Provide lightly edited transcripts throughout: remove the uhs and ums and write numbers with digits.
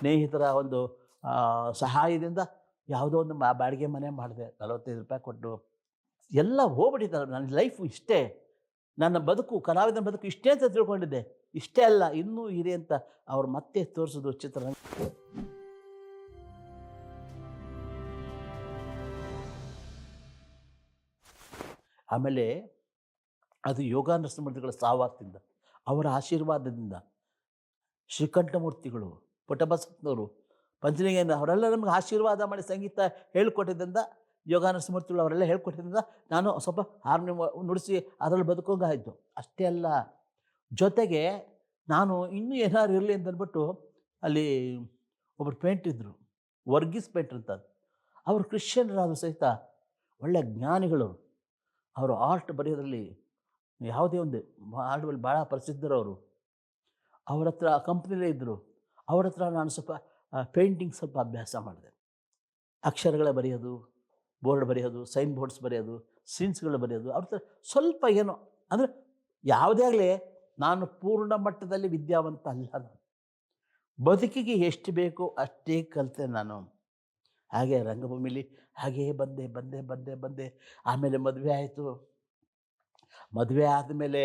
ಸ್ನೇಹಿತರ ಒಂದು ಸಹಾಯದಿಂದ ಯಾವುದೋ ಒಂದು ಬಾಡಿಗೆ ಮನೆ ಮಾಡಿದೆ, ₹45 ಕೊಟ್ಟು. ಎಲ್ಲ ಹೋಗ್ಬಿಟ್ಟಿದ್ದಾರೆ. ನನ್ನ ಲೈಫು ಇಷ್ಟೇ, ನನ್ನ ಬದುಕು, ಕಲಾವಿದನ ಬದುಕು ಇಷ್ಟೇ ಅಂತ ತಿಳ್ಕೊಂಡಿದ್ದೆ. ಇಷ್ಟೇ ಅಲ್ಲ, ಇನ್ನೂ ಇದೆ ಅಂತ ಅವ್ರು ಮತ್ತೆ ತೋರಿಸಿದ್ರು ಚಿತ್ರರಂಗ. ಆಮೇಲೆ ಅದು ಯೋಗ ನರಸಿಂಹಮೂರ್ತಿಗಳ ಸಹವಾಸದಿಂದ, ಅವರ ಆಶೀರ್ವಾದದಿಂದ, ಶ್ರೀಕಂಠಮೂರ್ತಿಗಳು, ಪುಟ್ಟಬಸಪ್ಪನವರು, ಪಂಚಲಿಂಗಯ್ಯನ ಅವರೆಲ್ಲ ನಮಗೆ ಆಶೀರ್ವಾದ ಮಾಡಿ ಸಂಗೀತ ಹೇಳ್ಕೊಟ್ಟಿದ್ದರಿಂದ, ಯೋಗ ನರಸಿಂಹಮೂರ್ತಿಗಳು ಅವರೆಲ್ಲ ಹೇಳ್ಕೊಟ್ಟಿದ್ದರಿಂದ ನಾನು ಸ್ವಲ್ಪ ಹಾರ್ಮೋನಿಯಂ ನುಡಿಸಿ ಅದರಲ್ಲಿ ಬದುಕೋಂಗಾಯಿತು. ಅಷ್ಟೇ ಅಲ್ಲ, ಜೊತೆಗೆ ನಾನು ಇನ್ನೂ ಏನಾದ್ರು ಇರಲಿ ಅಂತಂದ್ಬಿಟ್ಟು ಅಲ್ಲಿ ಒಬ್ಬರು ಪೇಂಟ್ರಿದ್ದರು, ವರ್ಗೀಸ್ ಪೇಂಟ್ರ್ ಅಂತ. ಅವರು ಕ್ರಿಶ್ಚಿಯನ್ರಾದರೂ ಸಹಿತ ಒಳ್ಳೆಯ ಜ್ಞಾನಿಗಳು. ಅವರು ಆರ್ಟ್ ಬರೆಯೋದ್ರಲ್ಲಿ ಯಾವುದೇ ಒಂದು ಆರ್ಟ್ಗಳಲ್ಲಿ ಭಾಳ ಪ್ರಸಿದ್ಧರವರು. ಅವ್ರ ಹತ್ರ ಕಂಪ್ನಿಲೇ ಇದ್ದರು. ಅವ್ರ ಹತ್ರ ನಾನು ಸ್ವಲ್ಪ ಪೇಂಟಿಂಗ್ ಸ್ವಲ್ಪ ಅಭ್ಯಾಸ ಮಾಡಿದೆ. ಅಕ್ಷರಗಳ ಬರೆಯೋದು, ಬೋರ್ಡ್ ಬರೆಯೋದು, ಸೈನ್ ಬೋರ್ಡ್ಸ್ ಬರೆಯೋದು, ಸೀನ್ಸ್ಗಳು ಬರೆಯೋದು. ಅವ್ರ ಹತ್ರ ಸ್ವಲ್ಪ ಏನೋ ಅಂದರೆ, ಯಾವುದೇ ಆಗಲಿ ನಾನು ಪೂರ್ಣ ಮಟ್ಟದಲ್ಲಿ ವಿದ್ಯಾವಂತ ಅಲ್ಲ. ನಾನು ಬದುಕಿಗೆ ಎಷ್ಟು ಬೇಕೋ ಅಷ್ಟೇ ಕಲಿತೆ ನಾನು. ಹಾಗೆ ರಂಗಭೂಮಿಲಿ ಹಾಗೇ ಬಂದೆ ಬಂದೆ ಬಂದೆ ಬಂದೆ ಆಮೇಲೆ ಮದುವೆ ಆಯಿತು. ಮದುವೆ ಆದಮೇಲೆ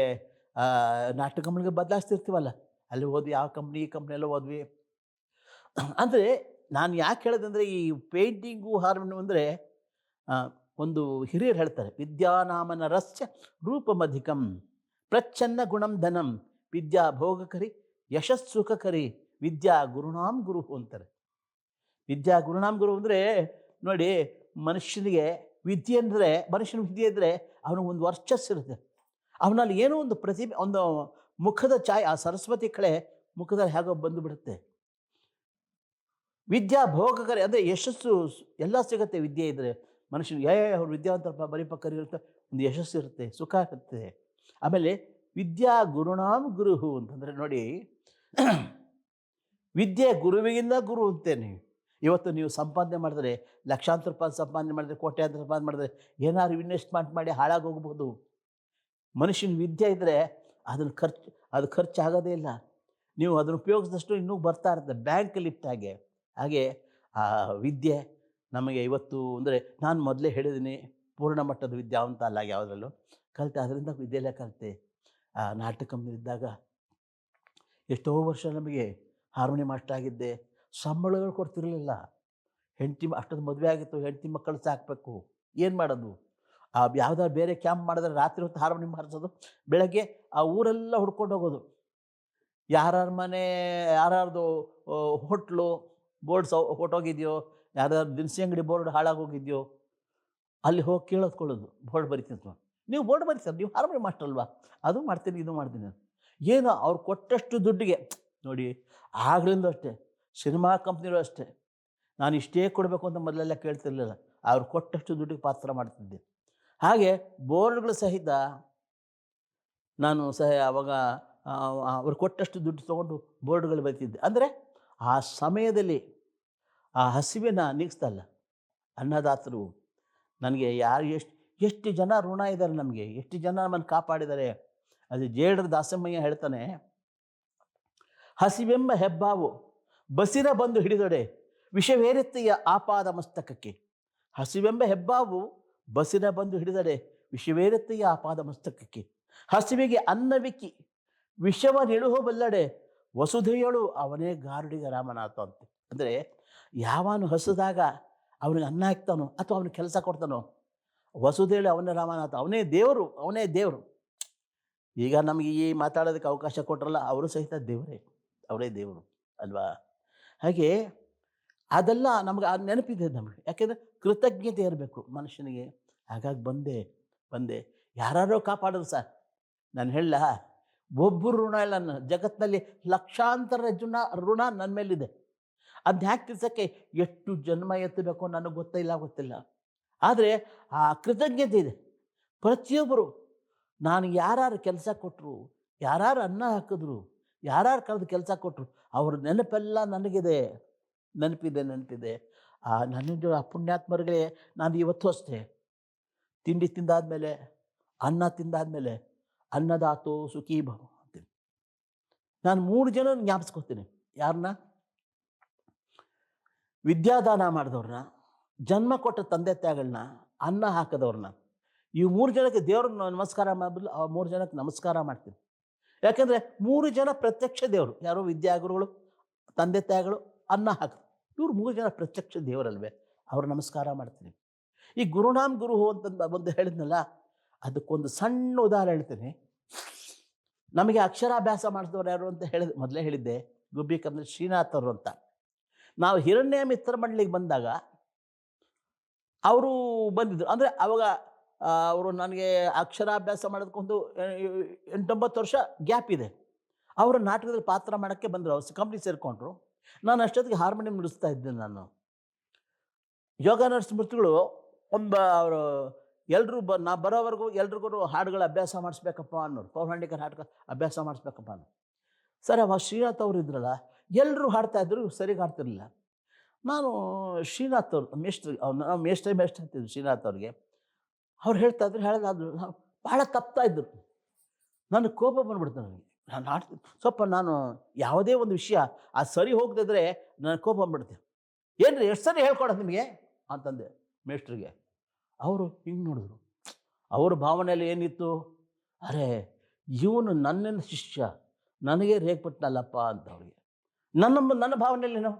ನಾಟಕ ಕಂಪ್ನಿಗೆ ಬದಲಾಯಿಸ್ತಿರ್ತೀವಲ್ಲ, ಅಲ್ಲಿ ಹೋದ್ವಿ. ಯಾವ ಕಂಪ್ನಿ ಈ ಕಂಪ್ನಿಯೆಲ್ಲ ಹೋದ್ವಿ. ಅಂದರೆ ನಾನು ಯಾಕೆ ಹೇಳೋದಂದರೆ, ಈ ಪೇಂಟಿಂಗು ಹಾರ್ಮೋನಿಯಂ ಅಂದರೆ ಒಂದು ಹಿರಿಯರು ಹೇಳ್ತಾರೆ, ವಿದ್ಯಾನಾಮನ ರಸ್ಯ ರೂಪಮಧಿಕಂ ಪ್ರಚ್ಛನ್ನ ಗುಣಂ ಧನಂ ವಿದ್ಯಾ ಭೋಗಕರಿ ಯಶಸ್ಸುಖಕರಿ ವಿದ್ಯಾ ಗುರುಣಾಂ ಗುರು ಅಂತಾರೆ. ವಿದ್ಯಾ ಗುರುಣಾಂ ಗುರು ಅಂದರೆ ನೋಡಿ, ಮನುಷ್ಯನಿಗೆ ವಿದ್ಯೆ ಅಂದರೆ, ಮನುಷ್ಯನ ವಿದ್ಯೆ ಇದ್ದರೆ ಅವನಿಗೆ ಒಂದು ವರ್ಚಸ್ಸಿರುತ್ತೆ. ಅವನಲ್ಲಿ ಏನೋ ಒಂದು ಪ್ರತಿಭೆ, ಒಂದು ಮುಖದ ಛಾಯೆ, ಆ ಸರಸ್ವತಿ ಕಳೆ ಮುಖದಲ್ಲಿ ಹೇಗೋ ಬಂದುಬಿಡುತ್ತೆ. ವಿದ್ಯಾ ಭೋಗಕರಿ ಅಂದರೆ ಯಶಸ್ಸು ಎಲ್ಲ ಸಿಗುತ್ತೆ ವಿದ್ಯೆ ಇದ್ದರೆ ಮನುಷ್ಯನಿಗೆ. ಅವ್ರು ವಿದ್ಯಾವಂತರಪ್ಪ ಬರೀಪ ಕರಿರುತ್ತೆ, ಒಂದು ಯಶಸ್ಸು ಇರುತ್ತೆ, ಸುಖ ಇರುತ್ತೆ. ಆಮೇಲೆ ವಿದ್ಯಾ ಗುರುಣಾಂ ಗುರುಹು ಅಂತಂದರೆ ನೋಡಿ, ವಿದ್ಯೆ ಗುರುವಿಗಿಂತ ಗುರು ಅಂತೇನೆ. ಇವತ್ತು ನೀವು ಸಂಪಾದನೆ ಮಾಡಿದ್ರೆ, ಲಕ್ಷಾಂತರ ರೂಪಾಯಿ ಸಂಪಾದನೆ ಮಾಡಿದ್ರೆ, ಕೋಟ್ಯಾಂತರ ಸಂಪಾದನೆ ಮಾಡಿದ್ರೆ, ಏನಾದ್ರು ಇನ್ವೆಸ್ಟ್ಮೆಂಟ್ ಮಾಡಿ ಹಾಳಾಗೋಗ್ಬೋದು. ಮನುಷ್ಯನ ವಿದ್ಯೆ ಇದ್ದರೆ ಅದು ಖರ್ಚಾಗೋದೇ ಇಲ್ಲ. ನೀವು ಅದನ್ನು ಉಪಯೋಗಿಸಿದಷ್ಟು ಇನ್ನೂ ಬರ್ತಾ ಇರುತ್ತೆ, ಬ್ಯಾಂಕಲ್ಲಿ ಇಟ್ಟ ಹಾಗೆ. ಹಾಗೆ ಆ ವಿದ್ಯೆ ನಮಗೆ ಇವತ್ತು ಅಂದರೆ, ನಾನು ಮೊದಲೇ ಹೇಳಿದ್ದೀನಿ, ಪೂರ್ಣ ಮಟ್ಟದ ವಿದ್ಯಾವಂತ ಅಲ್ಲ ಯಾವುದ್ರಲ್ಲೂ. ಕಲಿತೆ, ಅದರಿಂದ ವಿದ್ಯೆಲ್ಲೇ ಕಲಿತೆ. ನಾಟಕ ಕಂಪ್ನಿಲಿದ್ದಾಗ ಎಷ್ಟೋ ವರ್ಷ ನಮಗೆ ಹಾರ್ಮೋನಿಯಂ ಮಾಸ್ಟರ್ ಆಗಿದ್ದೆ. ಸಂಬಳಗಳು ಕೊಡ್ತಿರಲಿಲ್ಲ. ಹೆಂಡತಿ ಅಷ್ಟೊಂದು ಮದುವೆ ಆಗಿತ್ತು, ಹೆಂಡತಿ ಮಕ್ಕಳು ಸಾಕಬೇಕು, ಏನು ಮಾಡೋದು? ಯಾವುದಾದ್ರು ಬೇರೆ ಕ್ಯಾಂಪ್ ಮಾಡಿದ್ರೆ ರಾತ್ರಿ ಹೊತ್ತು ಹಾರ್ಮೋನಿಯಂ ಹಾರಿಸೋದು, ಬೆಳಗ್ಗೆ ಆ ಊರೆಲ್ಲ ಹುಡ್ಕೊಂಡು ಹೋಗೋದು. ಯಾರ್ಯಾರ ಮನೆ, ಯಾರ್ಯಾರ್ದು ಹೋಟ್ಲು ಬೋರ್ಡ್ಸ್ ಹೊಟ್ಟೋಗಿದೆಯೋ, ಯಾರ್ಯಾರು ದಿನಸಿ ಅಂಗಡಿ ಬೋರ್ಡ್ ಹಾಳಾಗೋಗಿದೆಯೋ, ಅಲ್ಲಿ ಹೋಗಿ ಕೇಳೋದ್ಕೊಳ್ಳೋದು, ಬೋರ್ಡ್ ಬರಿತಿದ್ವ. ನೀವು ಬೋರ್ಡ್ ಬರೀತಾರೆ, ನೀವು ಹಾರ್ಮೋನಿಯಂ ಮಾಸ್ಟರ್ ಅಲ್ವಾ? ಅದು ಮಾಡ್ತೀನಿ, ಇದು ಮಾಡ್ತೀನಿ. ಏನೋ ಅವ್ರು ಕೊಟ್ಟಷ್ಟು ದುಡ್ಡಿಗೆ ನೋಡಿ, ಆಗ್ಲಿಂದ ಅಷ್ಟೇ, ಸಿನಿಮಾ ಕಂಪ್ನಿಗಳು ಅಷ್ಟೇ, ನಾನು ಇಷ್ಟೇ ಕೊಡಬೇಕು ಅಂತ ಮೊದಲೆಲ್ಲ ಕೇಳ್ತಿರ್ಲಿಲ್ಲ. ಅವ್ರು ಕೊಟ್ಟಷ್ಟು ದುಡ್ಡಿಗೆ ಪಾತ್ರ ಮಾಡ್ತಿದ್ದೆ. ಹಾಗೆ ಬೋರ್ಡ್ಗಳು ಸಹಿತ ನಾನು ಆವಾಗ ಅವ್ರು ಕೊಟ್ಟಷ್ಟು ದುಡ್ಡು ತೊಗೊಂಡು ಬೋರ್ಡ್ಗಳು ಬರೀತಿದ್ದೆ. ಅಂದರೆ ಆ ಸಮಯದಲ್ಲಿ ಆ ಹಸಿವೆನ ನೀಗಿಸ್ತಲ್ಲ ಅನ್ನದಾತರು. ನನಗೆ ಯಾರು ಎಷ್ಟು ಜನ ಋಣ ಇದ್ದಾರೆ ನಮಗೆ, ಎಷ್ಟು ಜನ ನಮ್ಮನ್ನು ಕಾಪಾಡಿದ್ದಾರೆ. ಅದು ಜೇಡರ ದಾಸಮ್ಮಯ್ಯ ಹೇಳ್ತಾನೆ, ಹಸಿವೆಂಬ ಹೆಬ್ಬಾವು ಬಸಿರ ಬಂದು ಹಿಡಿದೊಡೆ ವಿಷವೇರೆತ್ತೆಯ ಆಪಾದ ಮಸ್ತಕಕ್ಕೆ. ಹಸಿವೆಂಬ ಹೆಬ್ಬಾವು ಬಸಿರ ಬಂದು ಹಿಡಿದಡೆ ವಿಷವೇರೆತ್ತೆಯ ಆಪಾದ ಮಸ್ತಕಕ್ಕೆ. ಹಸಿವಿಗೆ ಅನ್ನವಿಕ್ಕಿ ವಿಷವ ನಿಳುಹಬಲ್ಲಡೆ ವಸುಧೆಯಳು ಅವನೇ ಗಾರುಡಿಗ ರಾಮನಾಥ ಅಂತ. ಅಂದರೆ ಯಾವನು ಹಸಿದಾಗ ಅವನಿಗೆ ಅನ್ನ ಹಾಕ್ತಾನೋ ಅಥವಾ ಅವನಿಗೆ ಕೆಲಸ ಕೊಡ್ತಾನೋ, ವಸುಧೇಳು ಅವನೇ ರಾಮನಾಥ, ಅವನೇ ದೇವರು, ಅವನೇ ದೇವರು. ಈಗ ನಮಗೆ ಈ ಮಾತಾಡೋದಕ್ಕೆ ಅವಕಾಶ ಕೊಟ್ಟರಲ್ಲ, ಅವರು ಸಹಿತ ದೇವರೇ, ಅವರೇ ದೇವರು ಅಲ್ವಾ? ಹಾಗೆ ಅದೆಲ್ಲ ನಮಗೆ ಆ ನೆನಪಿದೆ ನಮಗೆ. ಯಾಕೆಂದರೆ ಕೃತಜ್ಞತೆ ಇರಬೇಕು ಮನುಷ್ಯನಿಗೆ. ಹಾಗಾಗಿ ಬಂದೆ ಯಾರೋ ಕಾಪಾಡೋದು ಸರ್. ನಾನು ಹೇಳ, ಒಬ್ಬರು ಋಣ ಇಲ್ಲ. ನನ್ನ ಜಗತ್ತಿನಲ್ಲಿ ಲಕ್ಷಾಂತರ ಋಣ ನನ್ನ ಮೇಲಿದೆ. ಅದನ್ನ ಹ್ಯಾಕೆ ತಿರ್ಸೋಕ್ಕೆ ಎಷ್ಟು ಜನ್ಮ ಎತ್ತಬೇಕು ನನಗೆ ಗೊತ್ತಿಲ್ಲ. ಆದರೆ ಆ ಕೃತಜ್ಞತೆ ಇದೆ. ಪ್ರತಿಯೊಬ್ಬರು ನಾನು ಯಾರು ಕೆಲಸ ಕೊಟ್ಟರು, ಯಾರು ಅನ್ನ ಹಾಕಿದ್ರು, ಯಾರು ಕರೆದು ಕೆಲಸ ಕೊಟ್ಟರು, ಅವ್ರ ನೆನಪೆಲ್ಲ ನನಗಿದೆ. ನೆನಪಿದೆ. ನನ್ನದು ಆ ಪುಣ್ಯಾತ್ಮರಿಗೆ ನಾನು ಇವತ್ತು ಅಷ್ಟೇ, ತಿಂಡಿ ತಿಂದಾದ್ಮೇಲೆ, ಅನ್ನ ತಿಂದಾದ್ಮೇಲೆ ಅನ್ನದಾತೋ ಸುಖೀ ಭವ ಅಂತೀನಿ. ನಾನು 3 ಜನ ಜ್ಞಾಪಿಸ್ಕೊತೀನಿ. ಯಾರನ್ನ? ವಿದ್ಯಾದಾನ ಮಾಡಿದವ್ರನ್ನ, ಜನ್ಮ ಕೊಟ್ಟ ತಂದೆ ತಾಯಿಗಳನ್ನ, ಅನ್ನ ಹಾಕಿದವ್ರನ್ನ, ಈ 3 ಜನಕ್ಕೆ ದೇವ್ರನ್ನ ನಮಸ್ಕಾರ ಮಾಡಬಲ್ಲ, ಆ 3 ಜನಕ್ಕೆ ನಮಸ್ಕಾರ ಮಾಡ್ತೀನಿ. ಯಾಕೆಂದರೆ 3 ಜನ ಪ್ರತ್ಯಕ್ಷ ದೇವರು. ಯಾರು? ವಿದ್ಯಾಗುರುಗಳು, ತಂದೆ ತಾಯಿಗಳು, ಅನ್ನ ಹಾಕಿದ್ರು. ಇವ್ರು 3 ಜನ ಪ್ರತ್ಯಕ್ಷ ದೇವರಲ್ವೇ, ಅವ್ರು ನಮಸ್ಕಾರ ಮಾಡ್ತೀನಿ. ಈ ಗುರುನಾಮ್ ಗುರು ಅಂತಂದು ಒಂದು ಹೇಳಿದ್ನಲ್ಲ, ಅದಕ್ಕೊಂದು ಸಣ್ಣ ಉದಾಹರಣೆ ಹೇಳ್ತೀನಿ. ನಮಗೆ ಅಕ್ಷರಾಭ್ಯಾಸ ಮಾಡಿದವ್ರು ಯಾರು ಅಂತ ಮೊದಲೇ ಹೇಳಿದ್ದೆ, ಗುಬ್ಬಿ ಕಮ್ಮಿ ಶ್ರೀನಾಥ್ ಅವರು ಅಂತ. ನಾವು ಹಿರಣ್ಯ ಮಿತ್ರ ಮಂಡಳಿಗೆ ಬಂದಾಗ ಅವರು ಬಂದಿದ್ದರು. ಅಂದರೆ ಅವಾಗ ಅವರು ನನಗೆ ಅಕ್ಷರಾಭ್ಯಾಸ ಮಾಡೋದಕ್ಕೊಂದು 8-9 ವರ್ಷ ಗ್ಯಾಪ್ ಇದೆ. ಅವರು ನಾಟಕದಲ್ಲಿ ಪಾತ್ರ ಮಾಡೋಕ್ಕೆ ಬಂದರು. ಅವ್ರು ಕಂಪ್ನಿ ಸೇರಿಕೊಂಡ್ರು. ನಾನು ಅಷ್ಟೊತ್ತಿಗೆ ಹಾರ್ಮೋನಿಯಂ ನುಡಿಸ್ತಾ ಇದ್ದೆ. ನಾನು ಯೋಗ ನರಸಿಂಹಮೂರ್ತಿಗಳು ಅವರು ಎಲ್ಲರೂ ನಾ ಬರೋವರೆಗೂ ಎಲ್ರಿಗೂ ಹಾಡುಗಳ ಅಭ್ಯಾಸ ಮಾಡಿಸ್ಬೇಕಪ್ಪ ಅನ್ನೋರು. ಪೌರಾಣಿಕರ ಹಾಡುಗಳ ಅಭ್ಯಾಸ ಮಾಡಿಸ್ಬೇಕಪ್ಪ ಅನ್ನೋ. ಸರ್, ಅವಾಗ ಶ್ರೀನಾಥ್ ಅವರು ಇದ್ರಲ್ಲ, ಎಲ್ಲರೂ ಹಾಡ್ತಾಯಿದ್ರು, ಸರಿಗೆ ಹಾಡ್ತಿರ್ಲಿಲ್ಲ. ನಾನು ಶ್ರೀನಾಥ್ ಅವ್ರು ನಾವು ಮೇಷ್ಟ್ರೆ ಅಂತಿದ್ರು ಶ್ರೀನಾಥ್ ಅವ್ರಿಗೆ. ಅವ್ರು ಹೇಳ್ತಾಯಿದ್ರು, ಹೇಳೋದಾದ್ರು ಭಾಳ ತಪ್ತಾಯಿದ್ರು. ನನಗೆ ಕೋಪ ಬಂದುಬಿಡ್ತು. ನಾನು ಹಾಡ್ತೀನಿ ಸ್ವಲ್ಪ, ನಾನು ಯಾವುದೇ ಒಂದು ವಿಷಯ ಅದು ಸರಿ ಹೋಗದಿದ್ರೆ ನನಗೆ ಕೋಪ ಬಂದುಬಿಡ್ತೀನಿ. ಏನು ರೀ, ಎಷ್ಟು ಸರಿ ಹೇಳ್ಕೊಡೋದು ನಿಮಗೆ ಅಂತಂದೆ ಮೇಷ್ಟ್ರಿಗೆ. ಅವರು ಹಿಂಗೆ ನೋಡಿದ್ರು. ಅವ್ರ ಭಾವನೆಯಲ್ಲಿ ಏನಿತ್ತು, ಅರೆ ಇವನು ನನ್ನಿಂದ ಶಿಷ್ಯ, ನನಗೆ ರೇಗ್ಬಿಟ್ನಲ್ಲಪ್ಪ ಅಂತ ಅವ್ರಿಗೆ. ನನ್ನ ಭಾವನೆಯಲ್ಲೇನೋ,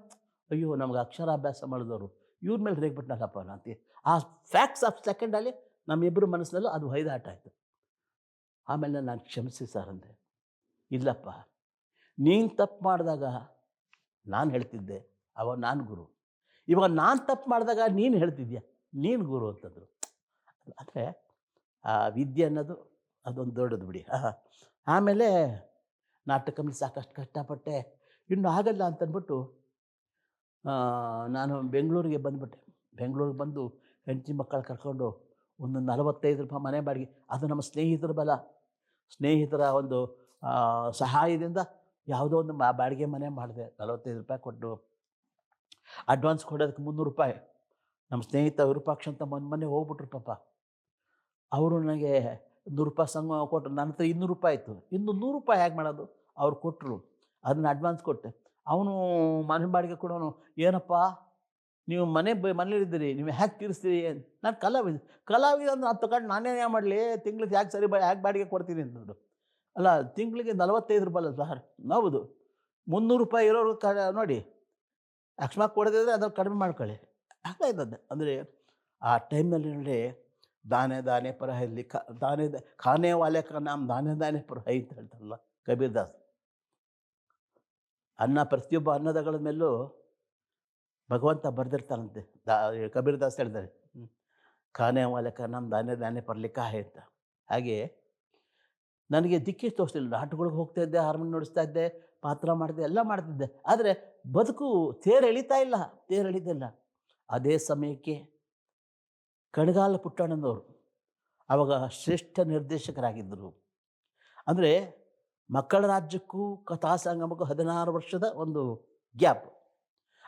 ಅಯ್ಯೋ ನಮ್ಗೆ ಅಕ್ಷರಾಭ್ಯಾಸ ಮಾಡಿದವರು ಇವ್ರ ಮೇಲೆ ರೇಗ್ಬಿಟ್ನಲ್ಲಪ್ಪ ಅಂತ. ಆ ಫ್ಯಾಕ್ಟ್ಸ್ ಆಫ್ ಸೆಕೆಂಡಲ್ಲಿ ನಮ್ಮಿಬ್ಬರು ಮನಸ್ಸಿನಲ್ಲೂ ಅದು ಹೊಯ್ದಾಟ ಆಯಿತು. ಆಮೇಲೆ ನಾನು ಕ್ಷಮಿಸಿ ಸರ್ ಅಂದೆ. ಇಲ್ಲಪ್ಪ, ನೀನು ತಪ್ಪು ಮಾಡಿದಾಗ ನಾನು ಹೇಳ್ತಿದ್ದೆ, ಅವಾಗ ನಾನು ಗುರು. ಇವಾಗ ನಾನು ತಪ್ಪು ಮಾಡಿದಾಗ ನೀನು ಹೇಳ್ತಿದ್ಯಾ, ನೀನು ಗುರು ಅಂತಂದರು. ಅಂದರೆ ಆ ವಿದ್ಯೆ ಅನ್ನೋದು ಅದೊಂದು ದೊಡ್ಡದು ಬಿಡಿ. ಆಮೇಲೆ ನಾಟಕದಲ್ಲಿ ಸಾಕಷ್ಟು ಕಷ್ಟಪಟ್ಟೆ. ಇನ್ನು ಆಗಲ್ಲ ಅಂತಂದ್ಬಿಟ್ಟು ನಾನು ಬೆಂಗಳೂರಿಗೆ ಬಂದುಬಿಟ್ಟೆ. ಬೆಂಗಳೂರಿಗೆ ಬಂದು ಹೆಂಡತಿ ಮಕ್ಕಳು ಕರ್ಕೊಂಡು ಒಂದು 45 ರೂಪಾಯಿ ಮನೆ ಬಾಡಿಗೆ, ಅದು ನಮ್ಮ ಸ್ನೇಹಿತರ ಬಲ, ಸ್ನೇಹಿತರ ಒಂದು ಸಹಾಯದಿಂದ ಯಾವುದೋ ಒಂದು ಬಾಡಿಗೆ ಮನೆ ಮಾಡಿದೆ. 45 ರೂಪಾಯಿ ಕೊಟ್ಟು ಅಡ್ವಾನ್ಸ್ ಕೊಡೋದಕ್ಕೆ 300 ರೂಪಾಯಿ. ನಮ್ಮ ಸ್ನೇಹಿತ ವಿರೂಪಾಕ್ಷ ಅಂತ ಮೊನ್ನೆ ಹೋಗ್ಬಿಟ್ರು ಪಾಪ. ಅವರು ನನಗೆ 100 ರೂಪಾಯಿ ಸಂಘ ಕೊಟ್ಟರು. ನನ್ನ ಹತ್ರ 200 ರೂಪಾಯಿ ಇತ್ತು. ಇನ್ನು 100 ರೂಪಾಯಿ ಹೇಗೆ ಮಾಡೋದು? ಅವ್ರು ಕೊಟ್ಟರು, ಅದನ್ನ ಅಡ್ವಾನ್ಸ್ ಕೊಟ್ಟೆ. ಅವನು ಮನೆ ಬಾಡಿಗೆ ಕೊಡೋನು, ಏನಪ್ಪ ನೀವು ಮನೇಲಿದ್ದೀರಿ, ನೀವು ಹೇಗೆ ತೀರಿಸ್ತೀರಿ? ನಾನು ಕಲಾವಿದ ಅಂದ್ರೆ ಅದು ತಗೊಂಡು ನಾನೇ ಏನು ಮಾಡಲಿ, ತಿಂಗ್ಳಿಗೆ ಹೇಗೆ ಸರಿ ಹೇಗೆ ಬಾಡಿಗೆ ಕೊಡ್ತೀನಿ ಅಂತಂದರು. ಅಲ್ಲ, ತಿಂಗಳಿಗೆ 45 ರೂಪಾಯಿ ಅಲ್ಲ ಸರ್. ಹೌದು, 300 ರೂಪಾಯಿ ಇರೋರು ನೋಡಿ, ಅಕಸ್ಮಾತ್ ಕೊಡದಿದ್ರೆ ಅದ್ರಲ್ಲಿ ಕಡಿಮೆ ಮಾಡ್ಕೊಳ್ಳಿ. ಹಾಗಾಯ್ತದೆ. ಅಂದರೆ ಆ ಟೈಮ್ನಲ್ಲಿ ನೋಡಿ, ದಾನೆ ದಾನೆ ಪರ ಇಲ್ಲಿ ಖಾನೆ ವಾಲೆ ಕಾ ನಾಮ್ ದಾನೆ ದಾನೆ ಪರ ಹೈ ಅಂತ ಹೇಳ್ತಾರಲ್ಲ ಕಬೀರ್ ದಾಸ್. ಅನ್ನ ಪ್ರತಿಯೊಬ್ಬ ಅನ್ನದಗಳ ಮೇಲೂ ಭಗವಂತ ಬರೆದಿರ್ತಾನಂತೆ. ಕಬೀರ್ ದಾಸ್ ಹೇಳ್ತಾರೆ, ಖಾನೆ ವಾಲೆ ಕಾ ನಾಮ್ ದಾನೆ ದಾನೆ ಪರ್ ಲಿಖಾ ಹೈ ಅಂತ. ಹಾಗೆ ನನಗೆ ದಿಕ್ಕೇ ತೋರಿಸ್ತಿಲ್ಲ. ನಾಟಕಗಳಿಗೆ ಹೋಗ್ತಾ ಇದ್ದೆ, ಹಾರ್ಮೋನಿ ನುಡಿಸ್ತಾ ಇದ್ದೆ, ಪಾತ್ರ ಮಾಡಿದೆ, ಎಲ್ಲ ಮಾಡ್ತಿದ್ದೆ. ಆದರೆ ಬದುಕು ತೇರು ಎಳೀತಿಲ್ಲ. ಅದೇ ಸಮಯಕ್ಕೆ ಕಣಗಾಲ ಪುಟ್ಟಣ್ಣನವರು ಆವಾಗ ಶ್ರೇಷ್ಠ ನಿರ್ದೇಶಕರಾಗಿದ್ದರು. ಅಂದರೆ ಮಕ್ಕಳ ರಾಜ್ಯಕ್ಕೂ ಕಥಾಸಂಗಮಕ್ಕೂ 16 ವರ್ಷದ ಒಂದು ಗ್ಯಾಪ್.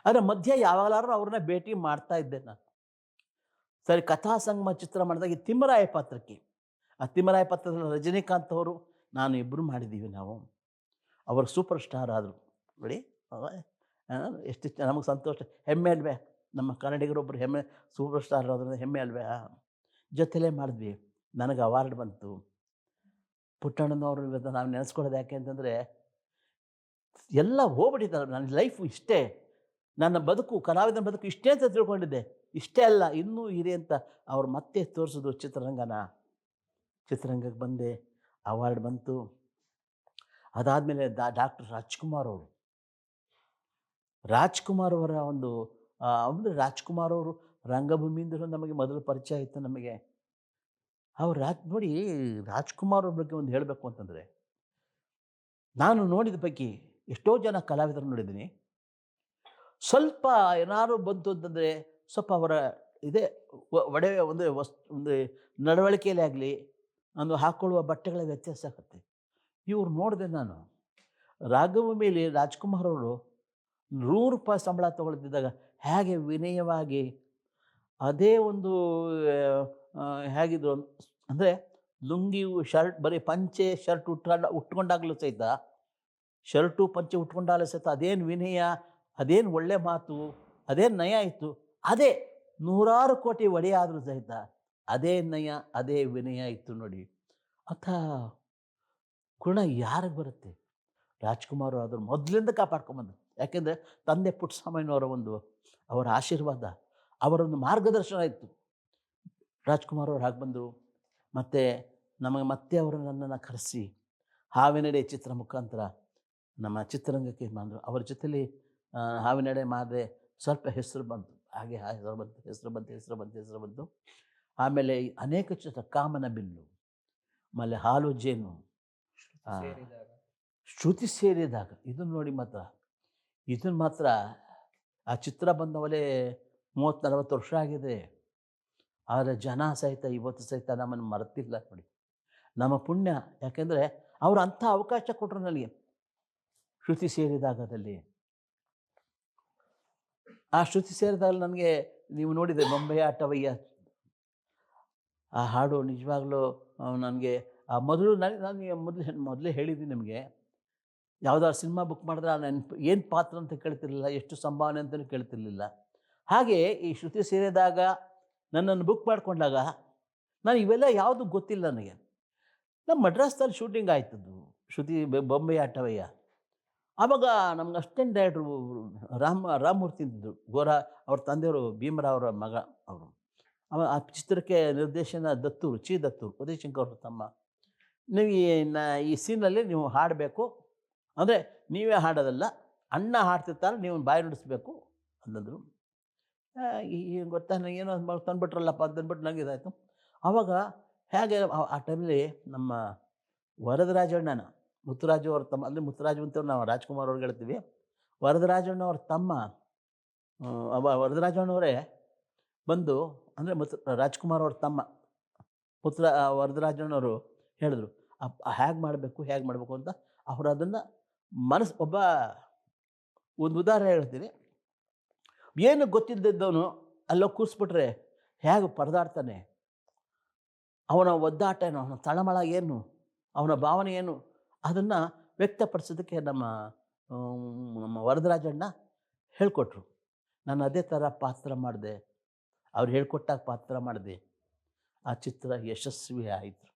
ಅದರ ಮಧ್ಯೆ ಯಾವಾಗಲಾದ್ರೂ ಅವ್ರನ್ನ ಭೇಟಿ ಮಾಡ್ತಾ ಇದ್ದೆ ನಾನು. ಸರಿ, ಕಥಾಸಂಗಮ ಚಿತ್ರ ಮಾಡಿದಾಗ ಈ ತಿಮ್ಮರಾಯ ಪಾತ್ರಕ್ಕೆ, ಆ ತಿಮ್ಮರಾಯ ಪಾತ್ರದಲ್ಲಿ ರಜನಿಕಾಂತ್ ಅವರು ನಾನು ಇಬ್ಬರು ಮಾಡಿದ್ದೀವಿ ನಾವು. ಅವರು ಸೂಪರ್ ಸ್ಟಾರ್ ಆದರು ನೋಡಿ. ಎಷ್ಟು ನಮಗೆ ಸಂತೋಷ, ಹೆಮ್ಮೆ ಅಲ್ವೇ? ನಮ್ಮ ಕನ್ನಡಿಗರೊಬ್ಬರು ಸೂಪರ್ ಸ್ಟಾರ್ ಆದ್ರಿಂದ ಹೆಮ್ಮೆ ಅಲ್ವೇ? ಜೊತೆಲೇ ಮಾಡಿದ್ವಿ. ನನಗೆ ಅವಾರ್ಡ್ ಬಂತು. ಪುಟ್ಟಣ್ಣನವರು ಇವತ್ತು ನಾವು ನೆನೆಸ್ಕೊಳ್ಳೋದು ಯಾಕೆ ಅಂತಂದರೆ, ಎಲ್ಲ ಹೋಗ್ಬಿಟ್ಟಿದ್ದಾರೆ. ನನ್ನ ಲೈಫು ಇಷ್ಟೇ, ನನ್ನ ಬದುಕು, ಕಲಾವಿದನ ಬದುಕು ಇಷ್ಟೇ ಅಂತ ತಿಳ್ಕೊಂಡಿದ್ದೆ. ಇಷ್ಟೇ ಅಲ್ಲ, ಇನ್ನೂ ಇದೆ ಅಂತ ಅವ್ರು ಮತ್ತೆ ತೋರಿಸಿದ್ರು ಚಿತ್ರರಂಗಕ್ಕೆ ಬಂದೆ, ಅವಾರ್ಡ್ ಬಂತು. ಅದಾದಮೇಲೆ ಡಾಕ್ಟರ್ ರಾಜ್ಕುಮಾರ್ ಅವರ ಒಂದು ಅಂದರೆ ರಾಜ್ಕುಮಾರ್ ಅವರು ರಂಗಭೂಮಿಯಿಂದಲೂ ನಮಗೆ ಮೊದಲು ಪರಿಚಯ ಇತ್ತು ನಮಗೆ. ಅವ್ರು ನೋಡಿ, ರಾಜ್ಕುಮಾರ್ ಅವ್ರ ಬಗ್ಗೆ ಒಂದು ಹೇಳಬೇಕು ಅಂತಂದರೆ, ನಾನು ನೋಡಿದ ಪೈಕಿ ಎಷ್ಟೋ ಜನ ಕಲಾವಿದರು ನೋಡಿದ್ದೀನಿ. ಸ್ವಲ್ಪ ಏನಾದ್ರು ಬಂತು ಅಂತಂದರೆ ಸ್ವಲ್ಪ ಅವರ ಇದೇ ಒಂದು ನಡವಳಿಕೆಯಲ್ಲೇ ಆಗಲಿ, ಒಂದು ಹಾಕ್ಕೊಳ್ಳುವ ಬಟ್ಟೆಗಳ ವ್ಯತ್ಯಾಸ ಆಗುತ್ತೆ. ಇವ್ರು ನೋಡಿದೆ ನಾನು, ರಂಗಭೂಮಿಯಲ್ಲಿ ರಾಜ್ಕುಮಾರ್ ಅವರು 100 ರೂಪಾಯಿ ಸಂಬಳ ತೊಗೊಳ್ತಿದ್ದಾಗ ಹೇಗೆ ವಿನಯವಾಗಿ, ಅದೇ ಒಂದು ಹೇಗಿದ್ರು ಅಂದರೆ ಲುಂಗಿ ಶರ್ಟ್, ಬರೀ ಪಂಚೆ ಶರ್ಟ್ ಉಟ್ಕೊಂಡಾಗಲೂ ಸಹಿತ, ಶರ್ಟು ಪಂಚೆ ಉಟ್ಕೊಂಡಾಗಲೂ ಸಹಿತ ಅದೇನು ವಿನಯ, ಅದೇನು ಒಳ್ಳೆ ಮಾತು, ಅದೇ ನಯ ಇತ್ತು. ಅದೇ 100 ಕೋಟಿ ಒಡೆಯ ಆದರೂ ಸಹಿತ ಅದೇ ನಯ, ಅದೇ ವಿನಯ ಇತ್ತು ನೋಡಿ. ಅಂಥ ಗುಣ ಯಾರಿಗೆ ಬರುತ್ತೆ? ರಾಜ್‌ಕುಮಾರ್ ಅದನ್ನು ಮೊದಲಿಂದ ಕಾಪಾಡ್ಕೊಂಬಂದ್ರು. ಯಾಕೆಂದರೆ ತಂದೆ ಪುಟ್ಟಸ್ವಾಮಯ್ಯನವರ ಅವರ ಆಶೀರ್ವಾದ, ಅವರೊಂದು ಮಾರ್ಗದರ್ಶನ ಇತ್ತು. ರಾಜ್‌ಕುಮಾರ್ ಅವ್ರು ಹಾಗೆ ಬಂದರು. ಮತ್ತು ನಮಗೆ ಮತ್ತೆ ಅವರು ನನ್ನನ್ನು ಕರೆಸಿ ಹಾವಿನಡೆ ಚಿತ್ರ ಮುಖಾಂತರ ನಮ್ಮ ಚಿತ್ರರಂಗಕ್ಕೆ ಬಂದರು. ಅವರ ಜೊತೆಲಿ ಹಾವಿನಡೆ ಮಾಡಿದೆ ಸ್ವಲ್ಪ ಹೆಸರು ಬಂತು. ಹಾಗೆ ಹೆಸರು ಬಂತು. ಆಮೇಲೆ ಅನೇಕ ಚಿತ್ರ, ಕಾಮನ ಬಿಲ್ಲು, ಆಮೇಲೆ ಹಾಲು ಜೇನು, ಶ್ರುತಿ ಸೇರಿದಾಗ ಇದನ್ನು ನೋಡಿ ಮಾತ್ರ ಆ ಚಿತ್ರ ಬಂದವಲೇ 30-40 ವರ್ಷ ಆಗಿದೆ. ಆದರೆ ಜನ ಸಹಿತ ಇವತ್ತು ಸಹಿತ ನಮ್ಮನ್ನು ಮರೆತಿಲ್ಲ ನೋಡಿ. ನಮ್ಮ ಪುಣ್ಯ. ಯಾಕೆಂದರೆ ಅವರು ಅಂಥ ಅವಕಾಶ ಕೊಟ್ಟರು ನನಗೆ. ಶ್ರುತಿ ಸೇರಿದಾಗದಲ್ಲಿ ಆ ಶ್ರುತಿ ಸೇರಿದಾಗ ನನಗೆ ನೀವು ನೋಡಿದರೆ ಬೊಂಬೆಯ ಆಟವಯ್ಯ ಆ ಹಾಡು ನಿಜವಾಗ್ಲೂ ನನಗೆ ಮೊದಲು ನಾನು ಮೊದಲೇ ಹೇಳಿದ್ದೀನಿ ನಿಮಗೆ. ಯಾವುದಾದ್ರು ಸಿನಿಮಾ ಬುಕ್ ಮಾಡಿದ್ರೆ ನೆನಪು ಏನು ಪಾತ್ರ ಅಂತ ಕೇಳ್ತಿರ್ಲಿಲ್ಲ, ಎಷ್ಟು ಸಂಭಾವನೆ ಅಂತಲೂ ಕೇಳ್ತಿರ್ಲಿಲ್ಲ. ಹಾಗೆ ಈ ಶ್ರುತಿ ಸೇರಿದಾಗ ನನ್ನನ್ನು ಬುಕ್ ಮಾಡಿಕೊಂಡಾಗ ನಾನು ಇವೆಲ್ಲ ಯಾವುದು ಗೊತ್ತಿಲ್ಲ ನನಗೆ. ನಮ್ಮ ಮಡ್ರಾಸ್ದಲ್ಲಿ ಶೂಟಿಂಗ್ ಆಯ್ತದ್ದು ಶ್ರುತಿ ಬೊಂಬೆಯ ಆಟವಯ್ಯ. ಆವಾಗ ನಮ್ಗೆ ಅಸಿಸ್ಟೆಂಟ್ ಡೈರೆಕ್ಟ್ರು ರಾಮಮೂರ್ತಿ ಅಂತಿದ್ದರು. ಅವ್ರ ತಂದೆಯವರು ಭೀಮರಾವ್ ಅವರ ಮಗ ಅವರು. ಆ ಚಿತ್ರಕ್ಕೆ ನಿರ್ದೇಶನ ದತ್ತೂರು, ದತ್ತೂರು, ಉದಯಶಂಕರ್ ಅವ್ರ ತಮ್ಮ. ನೀವು ಈ ಸೀನಲ್ಲಿ ನೀವು ಹಾಡಬೇಕು, ಅಂದರೆ ನೀವೇ ಹಾಡೋದಲ್ಲ, ಅಣ್ಣ ಹಾಡ್ತಿರ್ತಾರೆ, ನೀವು ಬಾಯಿ ನುಡಿಸ್ಬೇಕು ಅಂತಂದರು. ಗೊತ್ತಾ ನನಗೇನೋ ತಂದುಬಿಟ್ರಲ್ಲಪ್ಪ ಅಂತಂದ್ಬಿಟ್ಟು ನನಗೆ ಇದಾಯಿತು. ಆವಾಗ ಹೇಗೆ ಆ ಟೈಮಲ್ಲಿ ನಮ್ಮ ವರದರಾಜಣ್ಣನ, ಮುತ್ತುರಾಜು ಅವ್ರ ತಮ್ಮ, ಅಂದರೆ ಮುತ್ತುರಾಜು ಅಂತವ್ರು ನಾವು ರಾಜ್‌ಕುಮಾರ್ ಅವ್ರಿಗೆ ಹೇಳ್ತೀವಿ. ವರದರಾಜಣ್ಣ ಅವ್ರ ತಮ್ಮ ವರದರಾಜಣ್ಣವರೇ ಬಂದು, ಅಂದರೆ ರಾಜ್‌ಕುಮಾರ್ ಅವ್ರ ತಮ್ಮ ವರದರಾಜಣ್ಣವರು ಹೇಳಿದ್ರು ಹೇಗೆ ಮಾಡಬೇಕು ಅಂತ. ಅವರು ಅದನ್ನು ಒಂದು ಉದಾಹರಣೆ ಹೇಳ್ತೀನಿ. ಏನು ಗೊತ್ತಿದ್ದವನು ಅಲ್ಲೋ ಕೂರಿಸ್ಬಿಟ್ರೆ ಹೇಗೆ ಪರದಾಡ್ತಾನೆ, ಅವನ ಒದ್ದಾಟ ಏನು, ಅವನ ತಳಮಳ ಏನು, ಅವನ ಭಾವನೆ ಏನು, ಅದನ್ನು ವ್ಯಕ್ತಪಡಿಸೋದಕ್ಕೆ ನಮ್ಮ ವರದರಾಜಣ್ಣ ಹೇಳಿಕೊಟ್ರು. ನಾನು ಅದೇ ಥರ ಪಾತ್ರ ಮಾಡಿದೆ. ಅವ್ರು ಹೇಳ್ಕೊಟ್ಟಾಗ ಪಾತ್ರ ಮಾಡಿದೆ. ಆ ಚಿತ್ರ ಯಶಸ್ವಿ ಆಯಿತು.